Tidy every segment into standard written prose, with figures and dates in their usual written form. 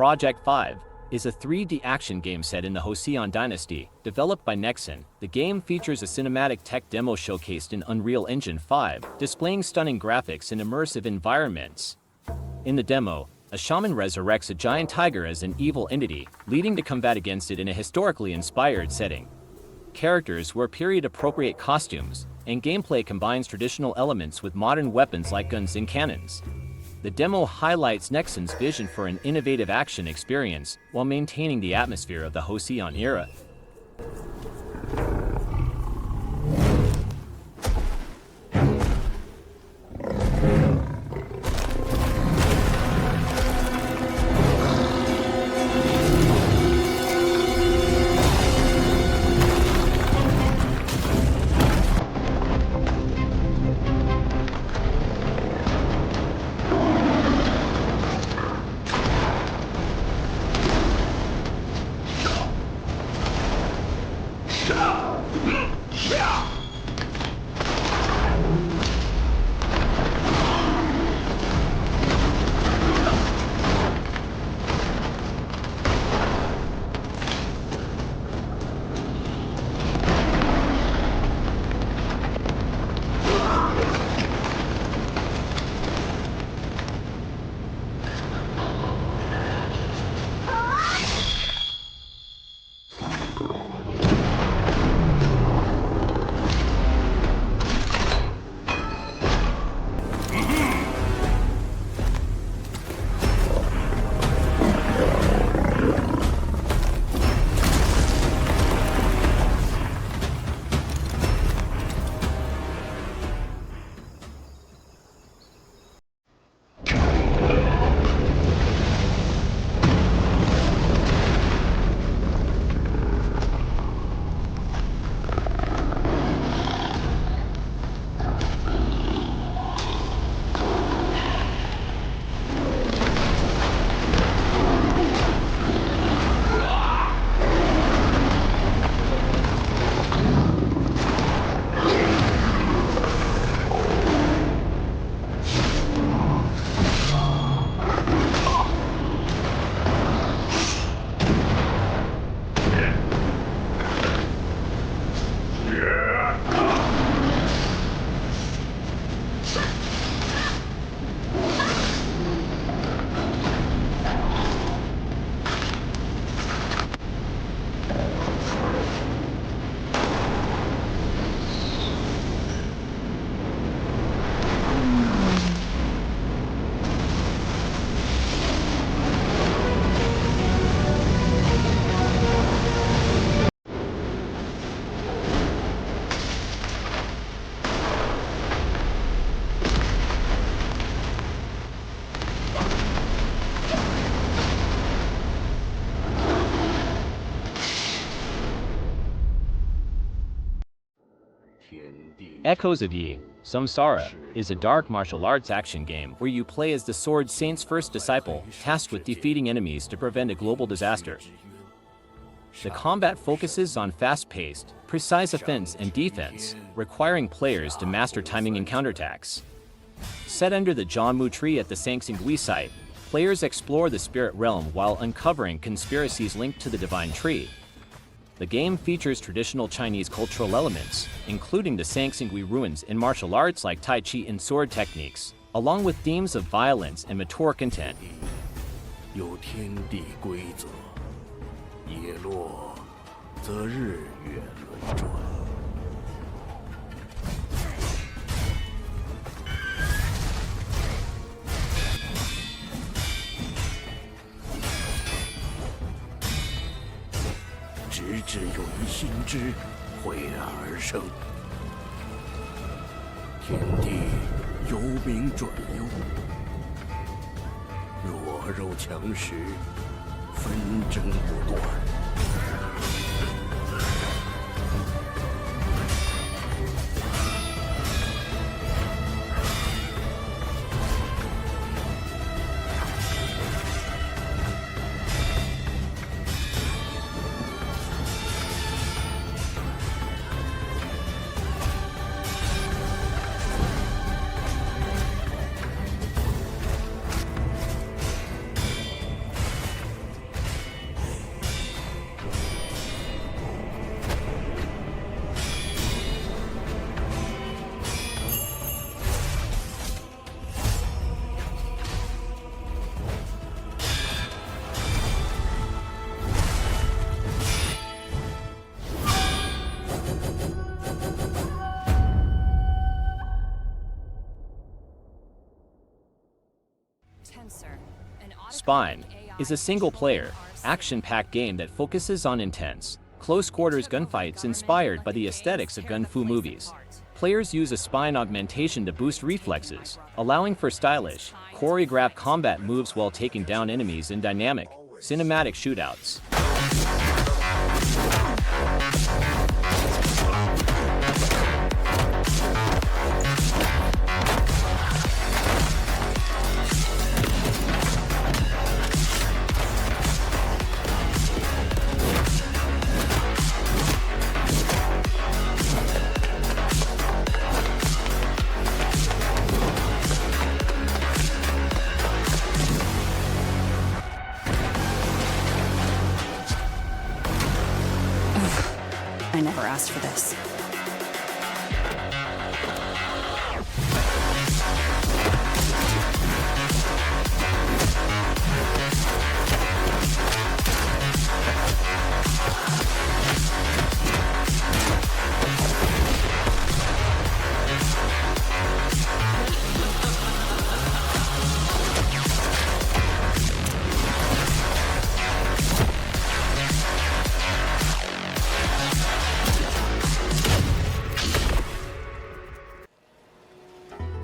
Project 5 is a 3D action game set in the Joseon Dynasty, developed by Nexon. The game features a cinematic tech demo showcased in Unreal Engine 5, displaying stunning graphics and immersive environments. In the demo, a shaman resurrects a giant tiger as an evil entity, leading to combat against it in a historically inspired setting. Characters wear period-appropriate costumes, and gameplay combines traditional elements with modern weapons like guns and cannons. The demo highlights Nexon's vision for an innovative action experience while maintaining the atmosphere of the Joseon era. Echoes of Yi, Samsara, is a dark martial arts action game where you play as the Sword Saint's first disciple, tasked with defeating enemies to prevent a global disaster. The combat focuses on fast-paced, precise offense and defense, requiring players to master timing and counterattacks. Set under the Jianmu tree at the Sangsingui site, players explore the spirit realm while uncovering conspiracies linked to the divine tree. The game features traditional Chinese cultural elements, including the Sangsingui ruins in martial arts like Tai Chi and sword techniques, along with themes of violence and mature content. 有天地规则，叶落则日月轮转。直至有一心之毁然而生，天地由明转幽，弱肉强食，纷争不断。Spine is a single-player, action-packed game that focuses on intense, close-quarters gunfights inspired by the aesthetics of gun fu movies. Players use a spine augmentation to boost reflexes, allowing for stylish, choreographed combat moves while taking down enemies in dynamic, cinematic shootouts. I never asked for this.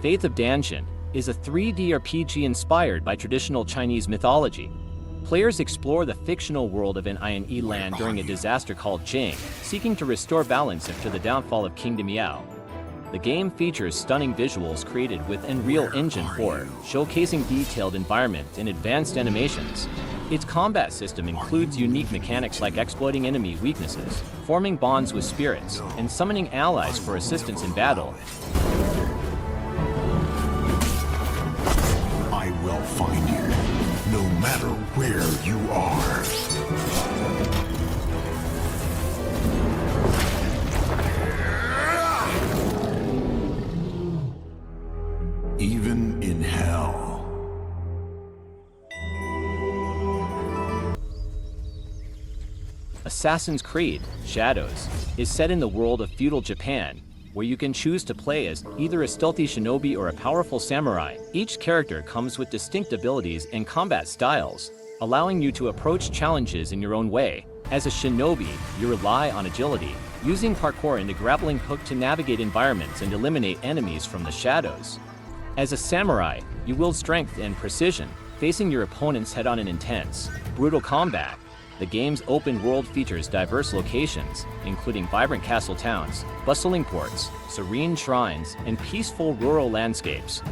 Faith of Danschant is a 3D RPG inspired by traditional Chinese mythology. Players explore the fictional world of an Iron land during a disaster called Jing, seeking to restore balance after the downfall of Kingdom Yao. The game features stunning visuals created with Unreal Engine 4, showcasing detailed environment and advanced animations. Its combat system includes unique mechanics like exploiting enemy weaknesses, forming bonds with spirits, and summoning allies for assistance in battle. I will find you, no matter where you are. Even in hell. Assassin's Creed: Shadows is set in the world of feudal Japan, where you can choose to play as either a stealthy shinobi or a powerful samurai. Each character comes with distinct abilities and combat styles, allowing you to approach challenges in your own way. As a shinobi, you rely on agility, using parkour and the grappling hook to navigate environments and eliminate enemies from the shadows. As a samurai, you wield strength and precision, facing your opponents head-on in intense, brutal combat. The game's open world features diverse locations, including vibrant castle towns, bustling ports, serene shrines, and peaceful rural landscapes.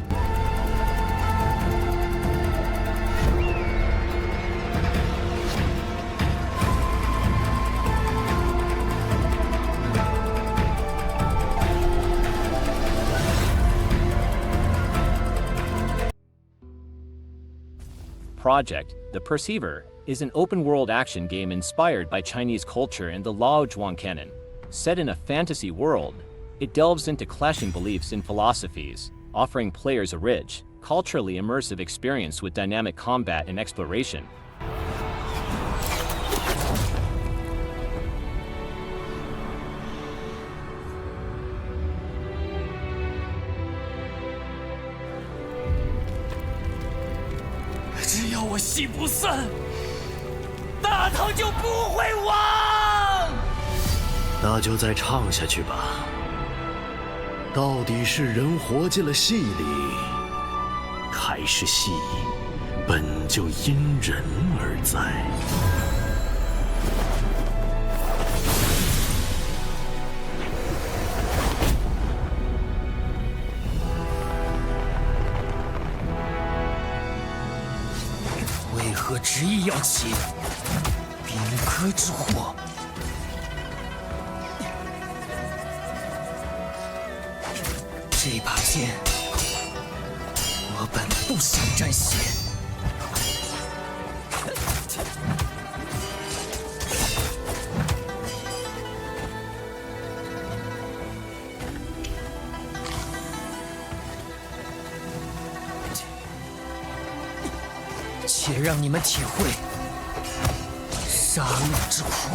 Project: The Perceiver is an open-world action game inspired by Chinese culture and the Lao Zhuang canon. Set in a fantasy world, it delves into clashing beliefs and philosophies, offering players a rich, culturally immersive experience with dynamic combat and exploration.那就再唱下去吧。到底是人活进了戏里，还是戏本就因人而在？为何执意要起兵戈之祸？这把剑，我本不想沾血。且让你们体会杀戮之苦。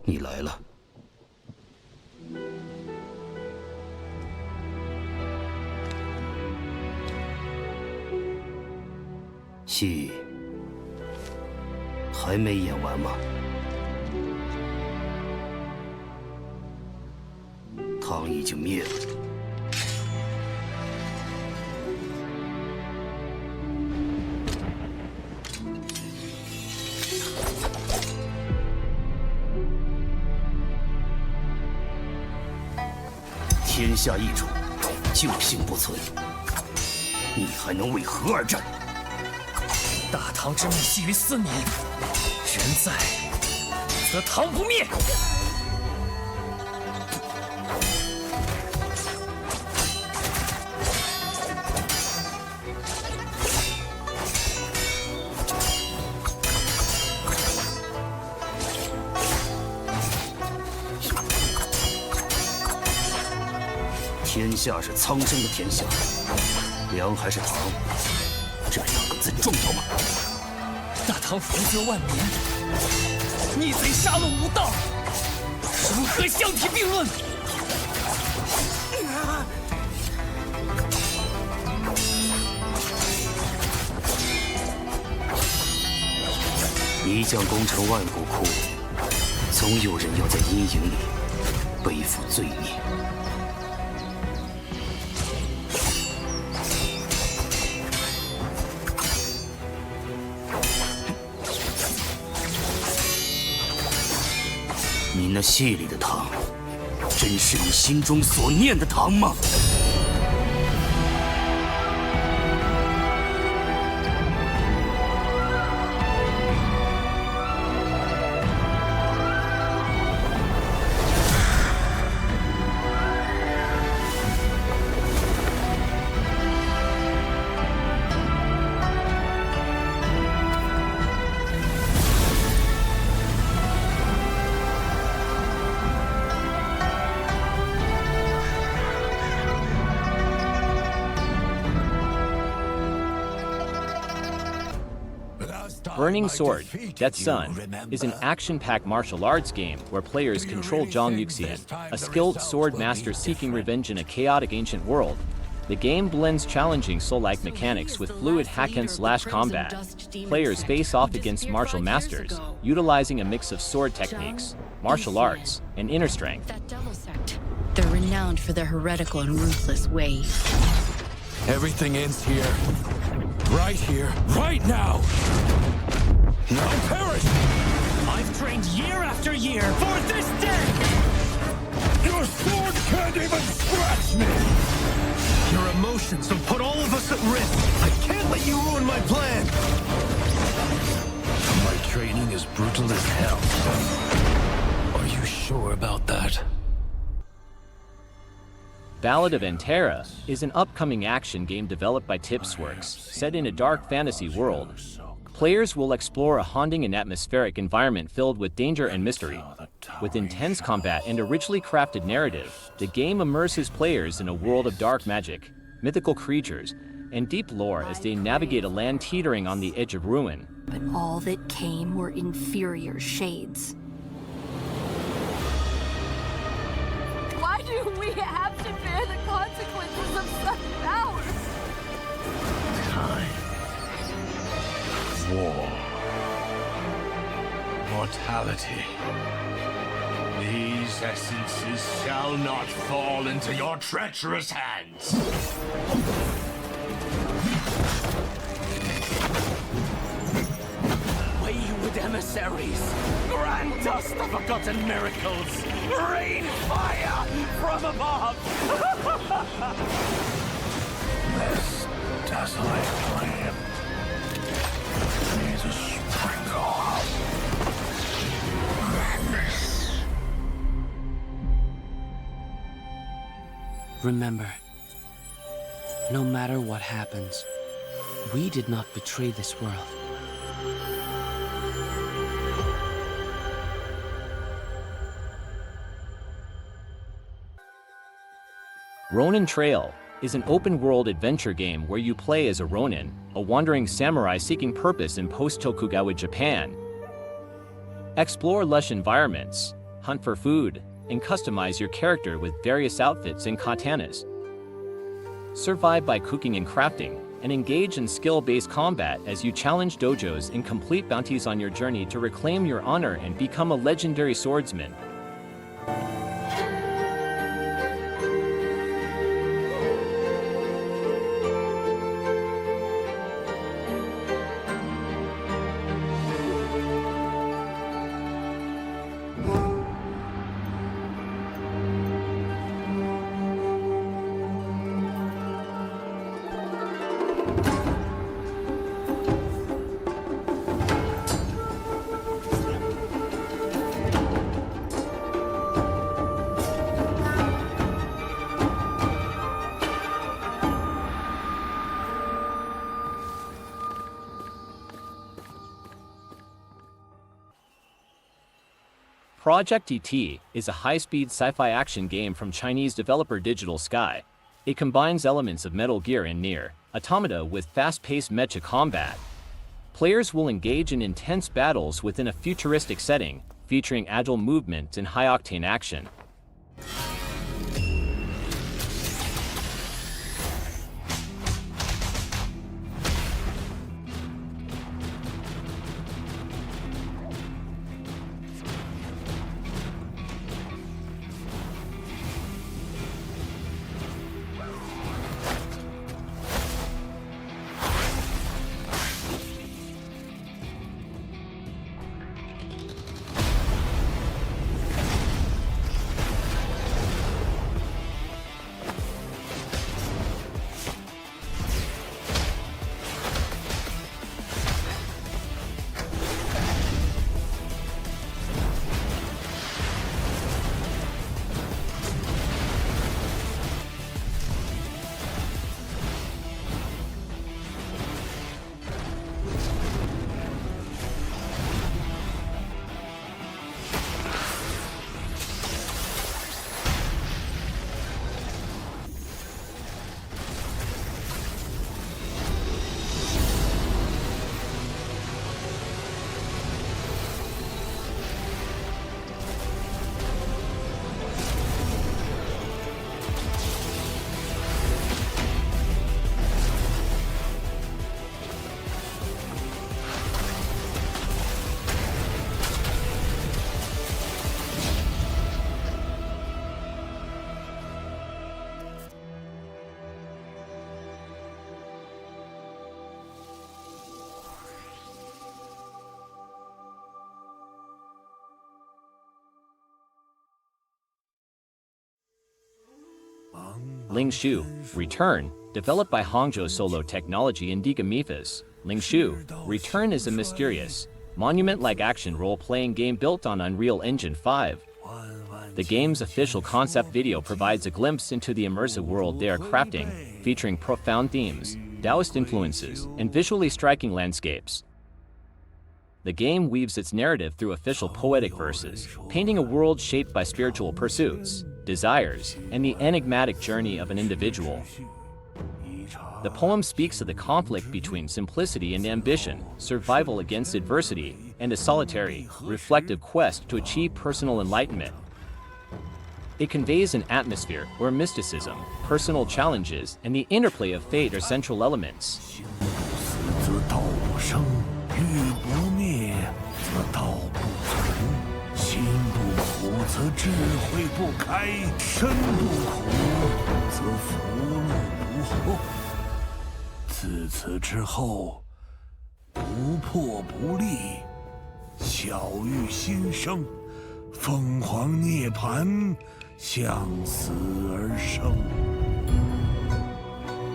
你来了。戏还没演完吗？唐已经灭了。天下易主，救星不存，你还能为何而战？大唐之命系于4年，人在，则唐不灭。天下是苍生的天下，梁还是唐，这2个字重要吗？大唐福泽万年，逆贼杀戮无道，如何相提并论？一将功成万骨枯，总有人要在阴影里背负罪孽。你那戏里的唐，真是你心中所念的唐吗？Burning Sword, Death's Son, is an action-packed martial arts game where players control Zhang Yuxian, a skilled sword master seeking revenge in a chaotic ancient world. The game blends challenging soul-like mechanics with fluid hack-and-slash combat. Players face off against martial masters, utilizing a mix of sword techniques, martial arts, and inner strength. That devil sect. They're renowned for their heretical and ruthless ways. Everything ends here. Here, right now! Now perish! I've trained year after year for this day! Your sword can't even scratch me! Your emotions will put all of us at risk! I can't let you ruin my plan! My training is brutal as hell. Are you sure about that? Ballad of Antara is an upcoming action game developed by Tipsworks, set in a dark fantasy world. Players will explore a haunting and atmospheric environment filled with danger and mystery. With intense combat and a richly crafted narrative, the game immerses players in a world of dark magic, mythical creatures, and deep lore as they navigate a land teetering on the edge of ruin. But all that came were inferior shades. Why do we have to bear the consequences of such power? Time. War. Mortality. These essences shall not fall into your treacherous hands. Wayward emissaries, grant us the forgotten miracles. Rain fire from above. This desolate flame needs a sprinkle of madness. Remember, no matter what happens, we did not betray this world. Ronin Trail is an open-world adventure game where you play as a Ronin, a wandering samurai seeking purpose in post-Tokugawa Japan. Explore lush environments, hunt for food, and customize your character with various outfits and katanas. Survive by cooking and crafting, and engage in skill-based combat as you challenge dojos and complete bounties on your journey to reclaim your honor and become a legendary swordsman. Project ET is a high-speed sci-fi action game from Chinese developer Digital Sky. It combines elements of Metal Gear and Nier Automata with fast-paced mecha combat. Players will engage in intense battles within a futuristic setting, featuring agile movement and high-octane action. Lingxu, Return, developed by Hangzhou Solo Technology and Digamifas. Lingxu, Return is a mysterious, monument-like action role-playing game built on Unreal Engine 5. The game's official concept video provides a glimpse into the immersive world they are crafting, featuring profound themes, Taoist influences, and visually striking landscapes. The game weaves its narrative through official poetic verses, painting a world shaped by spiritual pursuits, desires, and the enigmatic journey of an individual. The poem speaks of the conflict between simplicity and ambition, survival against adversity, and a solitary, reflective quest to achieve personal enlightenment. It conveys an atmosphere where mysticism, personal challenges, and the interplay of fate are central elements. 欲不灭，则道不存；心不苦，则智慧不开；身不苦，则福禄不厚。自此之后，不破不立，小欲心生，凤凰涅槃，向死而生。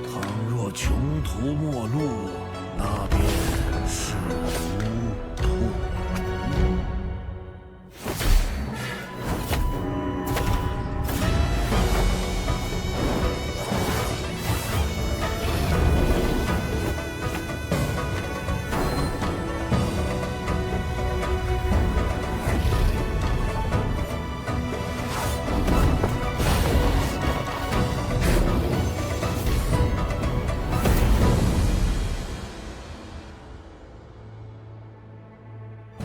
倘若穷途末路，那便是无途。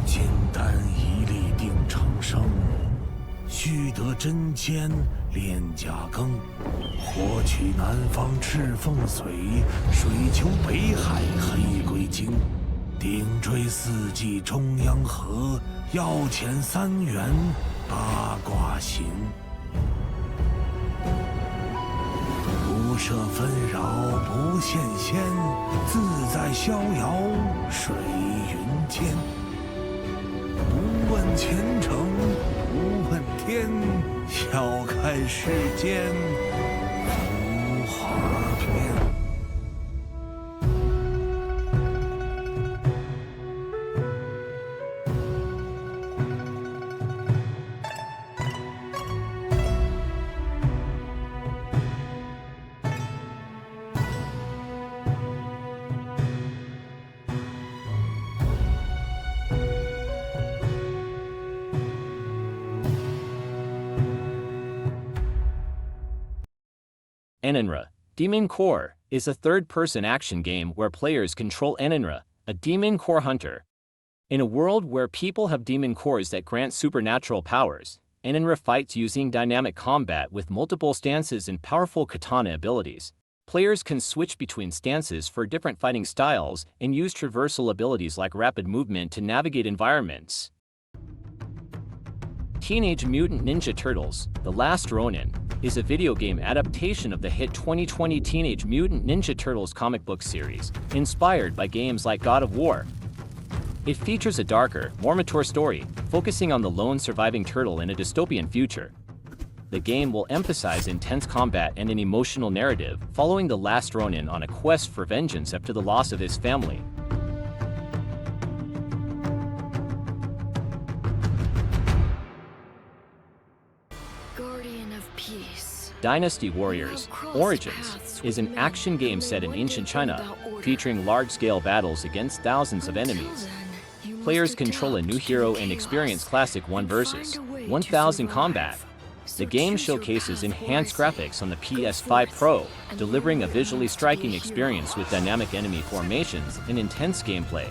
金丹一力定长生，俱得真坚炼甲庚，获取南方赤凤髓，水求北海黑龟精，顶锥四季中央河，要遣3元八卦行。不设纷扰不羡仙，自在逍遥水云间。不问前程不问天，笑看世间浮华篇。Enenra, Demon Core, is a third-person action game where players control Enenra, a demon core hunter. In a world where people have demon cores that grant supernatural powers, Enenra fights using dynamic combat with multiple stances and powerful katana abilities. Players can switch between stances for different fighting styles and use traversal abilities like rapid movement to navigate environments. Teenage Mutant Ninja Turtles: The Last Ronin is a video game adaptation of the hit 2020 Teenage Mutant Ninja Turtles comic book series, inspired by games like God of War. It features a darker, more mature story, focusing on the lone surviving turtle in a dystopian future. The game will emphasize intense combat and an emotional narrative, following the last Ronin on a quest for vengeance after the loss of his family. Guardian of Peace. Dynasty Warriors: Origins is an action game set in ancient China, featuring large-scale battles against thousands of enemies. Players control a new hero and experience classic 1 versus 1000 combat. The game showcases enhanced graphics on the PS5 Pro, delivering a visually striking experience with dynamic enemy formations and intense gameplay.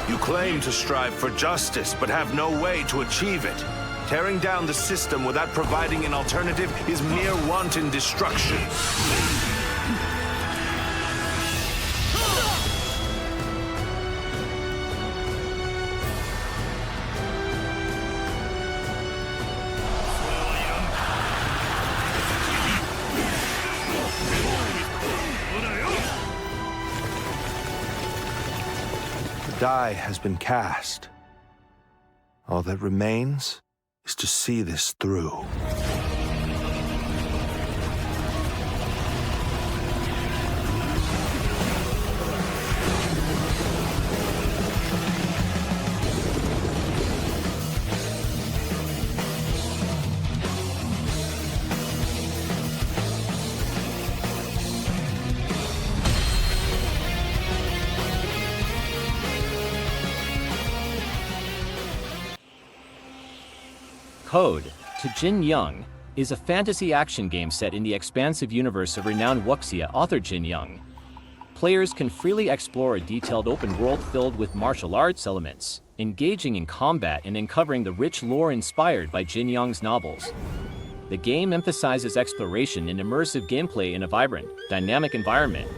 You claim to strive for justice, but have no way to achieve it. Tearing down the system without providing an alternative is mere wanton destruction. The die has been cast. All that remains is to see this through. Code to Jin Young is a fantasy action game set in the expansive universe of renowned wuxia author Jin Young. Players can freely explore a detailed open world filled with martial arts elements, engaging in combat and uncovering the rich lore inspired by Jin Young's novels. The game emphasizes exploration and immersive gameplay in a vibrant, dynamic environment.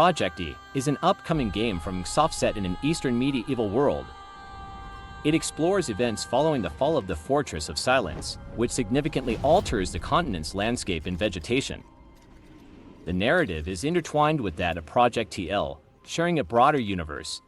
Project E is an upcoming game from Microsoft set in an Eastern medieval world. It explores events following the fall of the Fortress of Silence, which significantly alters the continent's landscape and vegetation. The narrative is intertwined with that of Project TL, sharing a broader universe.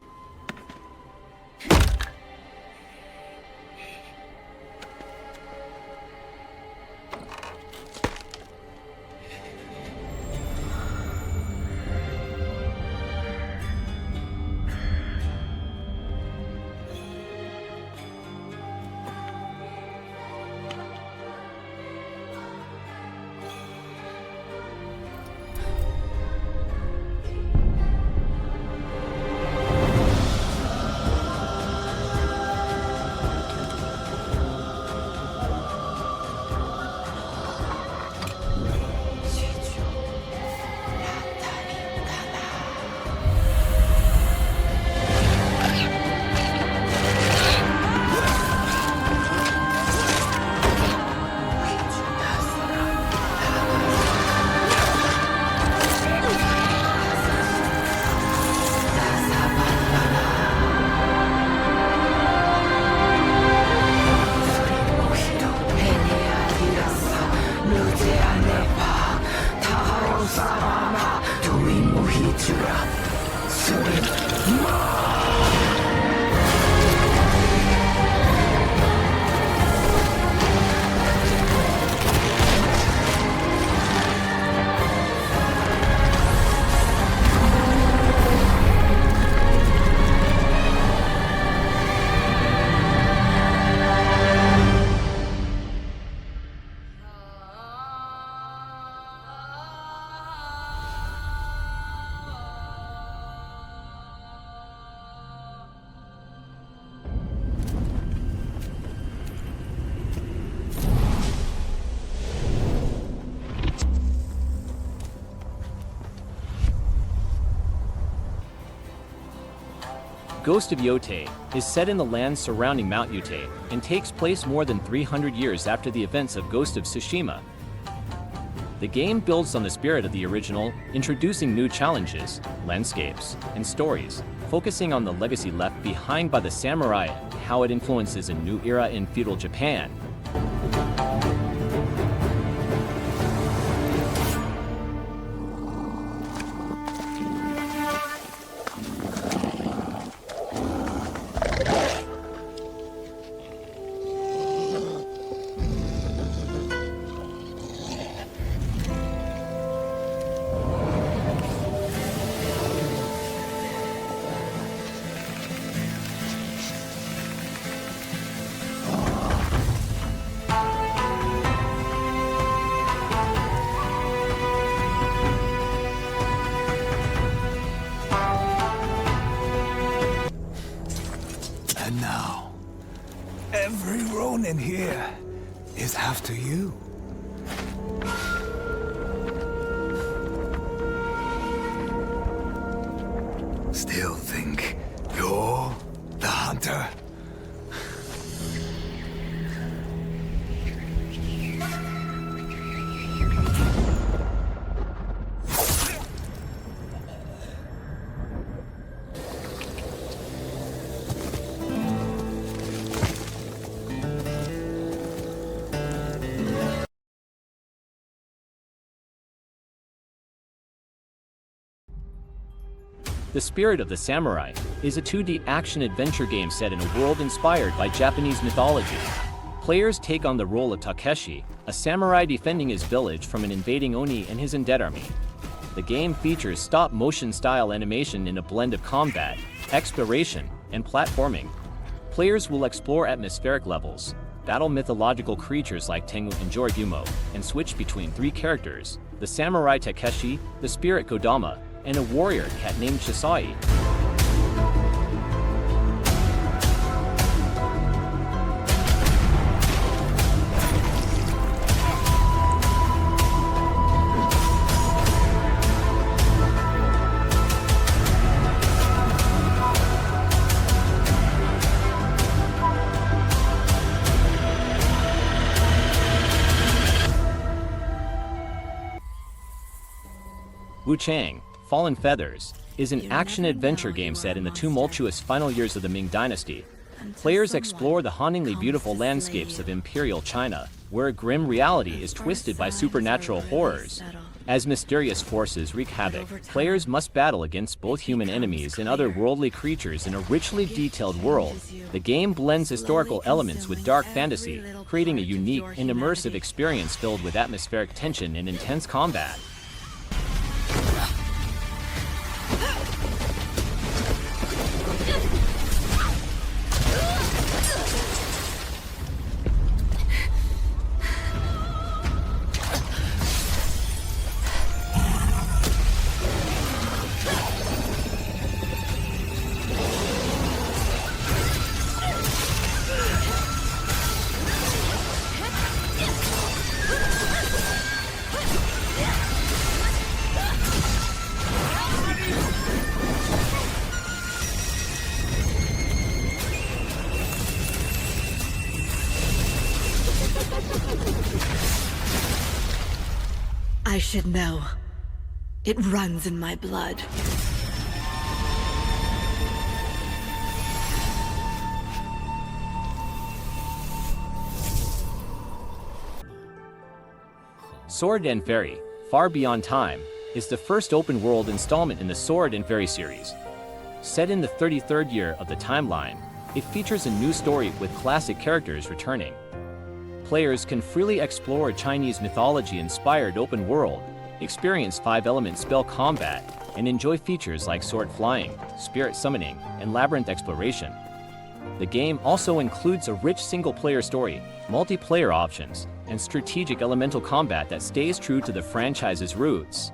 Ghost of Yotei is set in the lands surrounding Mount Yotei and takes place more than 300 years after the events of Ghost of Tsushima. The game builds on the spirit of the original, introducing new challenges, landscapes, and stories, focusing on the legacy left behind by the samurai and how it influences a new era in feudal Japan. And now, every Ronin here is after you. Still think you're the hunter? The Spirit of the Samurai is a 2D action-adventure game set in a world inspired by Japanese mythology. Players take on the role of Takeshi, a samurai defending his village from an invading Oni and his undead army. The game features stop-motion style animation in a blend of combat, exploration, and platforming. Players will explore atmospheric levels, battle mythological creatures like Tengu and Jorigumo, and switch between three characters: the samurai Takeshi, the spirit Kodama, and a warrior cat named Shisai. Wuchang, Fallen Feathers is an action-adventure game set in the tumultuous final years of the Ming Dynasty. Players explore the hauntingly beautiful landscapes of Imperial China, where grim reality is twisted by supernatural horrors. As mysterious forces wreak havoc, players must battle against both human enemies and other worldly creatures in a richly detailed world. The game blends historical elements with dark fantasy, creating a unique and immersive experience filled with atmospheric tension and intense combat. I should know. It runs in my blood. Sword and Fairy, Far Beyond Time, is the first open-world installment in the Sword and Fairy series. Set in the 33rd year of the timeline, it features a new story with classic characters returning. Players can freely explore a Chinese mythology-inspired open world, experience 5-element spell combat, and enjoy features like sword flying, spirit summoning, and labyrinth exploration. The game also includes a rich single-player story, multiplayer options, and strategic elemental combat that stays true to the franchise's roots.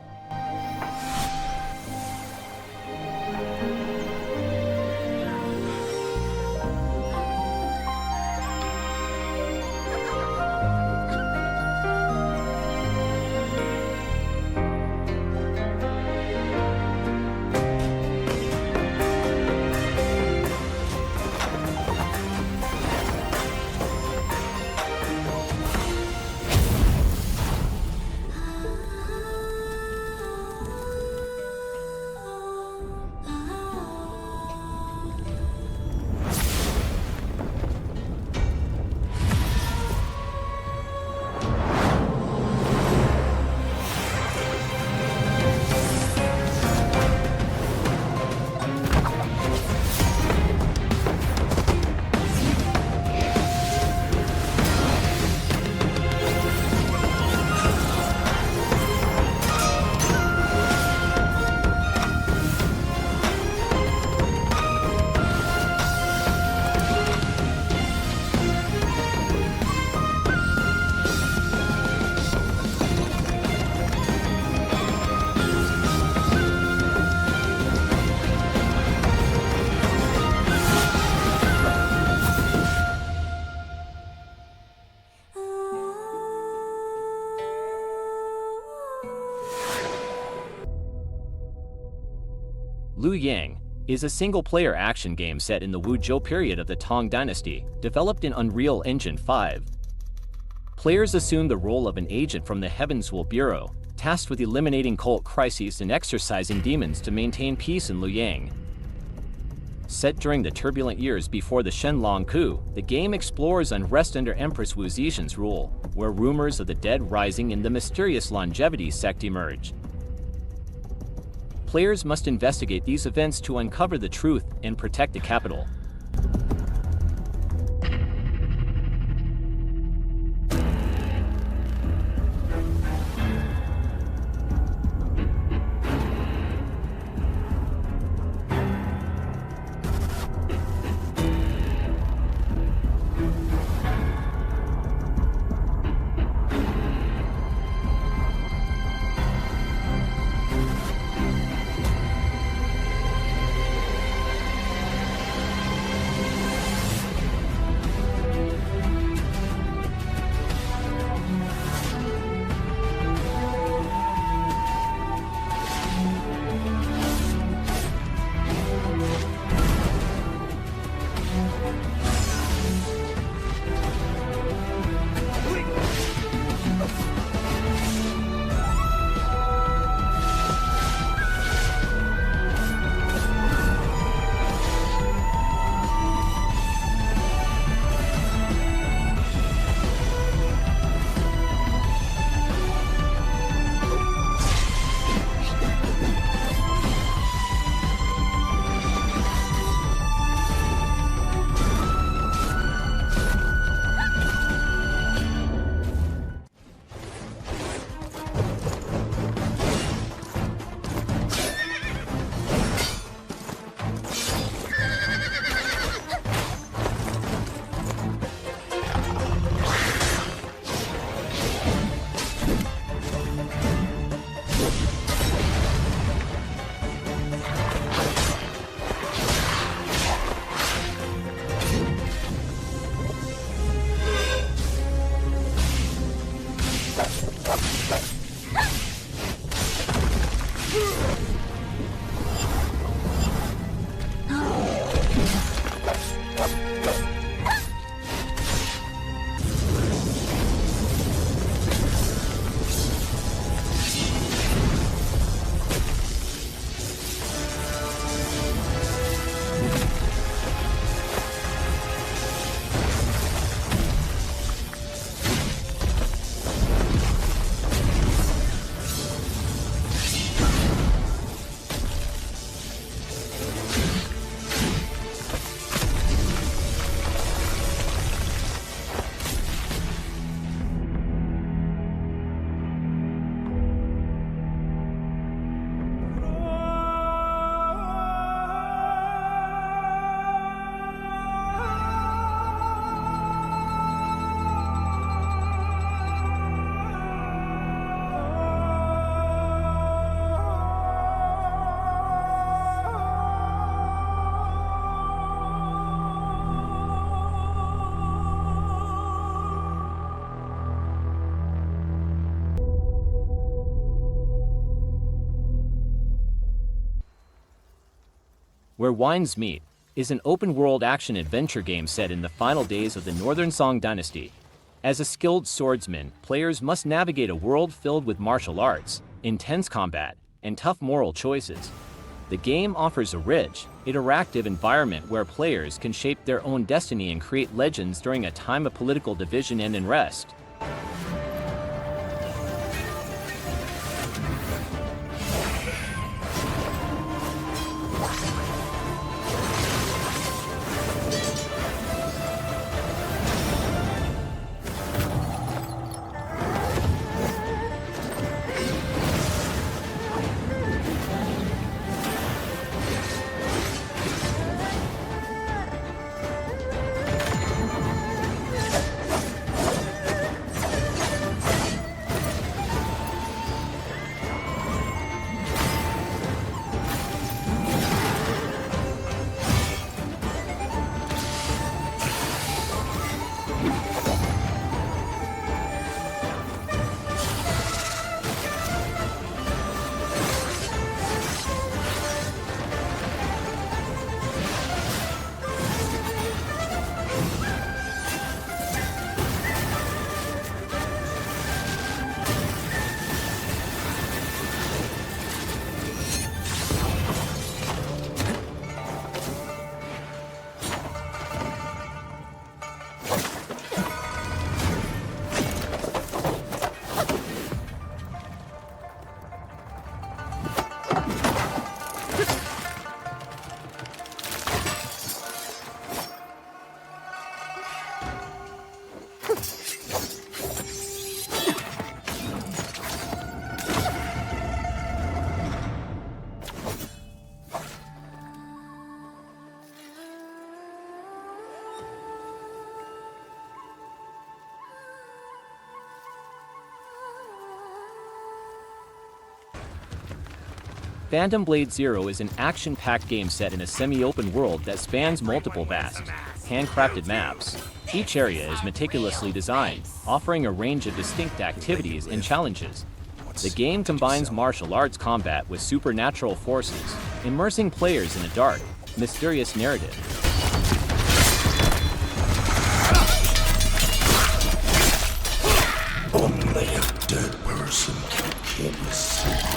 Liu Yang is a single-player action game set in the Wuzhou period of the Tang Dynasty, developed in Unreal Engine 5. Players assume the role of an agent from the Heavenswell Bureau, tasked with eliminating cult crises and exorcising demons to maintain peace in Luoyang. Set during the turbulent years before the Shenlong coup, the game explores unrest under Empress Wu Zixin's rule, where rumors of the dead rising and the mysterious longevity sect emerge. Players must investigate these events to uncover the truth and protect the capital. Where Winds Meet is an open-world action-adventure game set in the final days of the Northern Song Dynasty. As a skilled swordsman, players must navigate a world filled with martial arts, intense combat, and tough moral choices. The game offers a rich, interactive environment where players can shape their own destiny and create legends during a time of political division and unrest. Phantom Blade Zero is an action-packed game set in a semi-open world that spans multiple vast, handcrafted maps. Each area is meticulously designed, offering a range of distinct activities and challenges. The game combines martial arts combat with supernatural forces, immersing players in a dark, mysterious narrative. Only a dead person can keep a secret.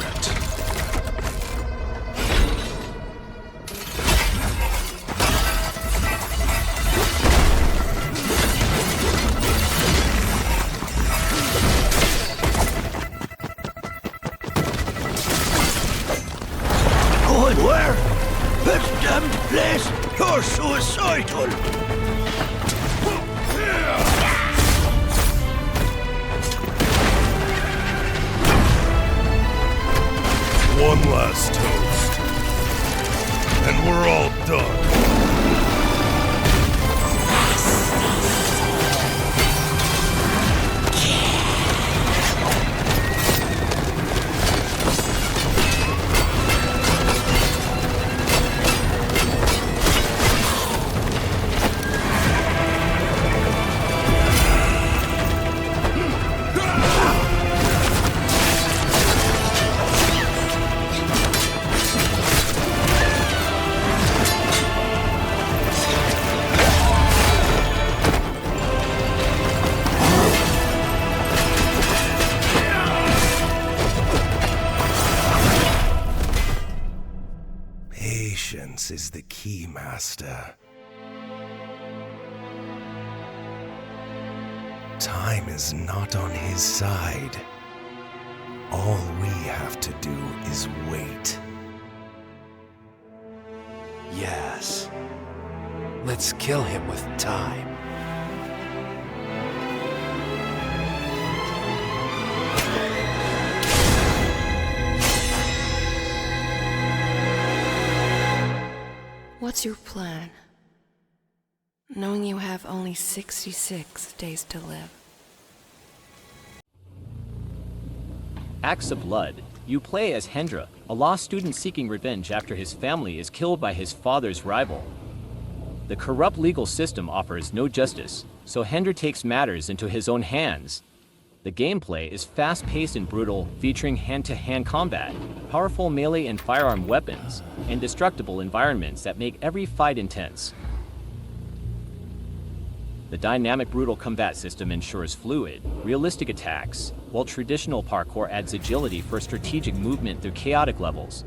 Going where? This damned place! You're suicidal! One last toast, and we're all done. Patience is the key, Master. Time is not on his side. All we have to do is wait. Yes. Let's kill him with time. What's your plan? Knowing you have only 66 days to live. Acts of Blood. You play as Enenra, a law student seeking revenge after his family is killed by his father's rival. The corrupt legal system offers no justice, so Enenra takes matters into his own hands. The gameplay is fast-paced and brutal, featuring hand-to-hand combat, powerful melee and firearm weapons, and destructible environments that make every fight intense. The dynamic brutal combat system ensures fluid, realistic attacks, while traditional parkour adds agility for strategic movement through chaotic levels.